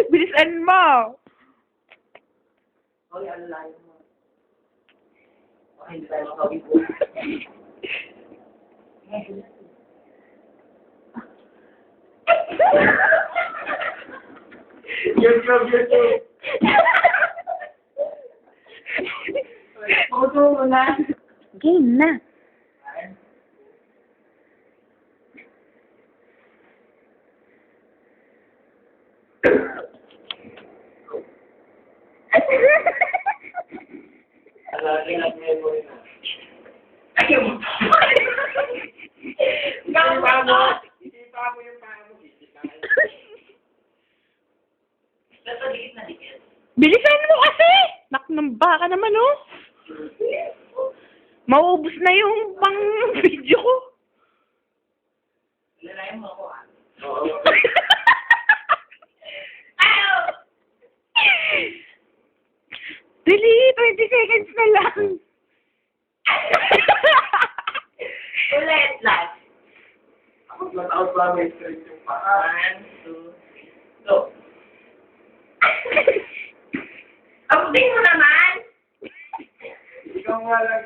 Bilisan mo! Hoy, ano layo mo? Okay, hindi tayo makawin. YouTube. Photo mo na. Game na. Ayaw mo. Isipa mo yung paa mo. Nasa liit na dikit. Bilisan mo kasi! Nak ng baka naman, oh. Mauubos na yung pang video ko. Lalayan mo ako, ah. Oo. Dali, 20 seconds na lang. Ulit, last. Nataot lang may straight yung paa. 1, 2, 3, go. Abutin mo naman! Ikaw nga lang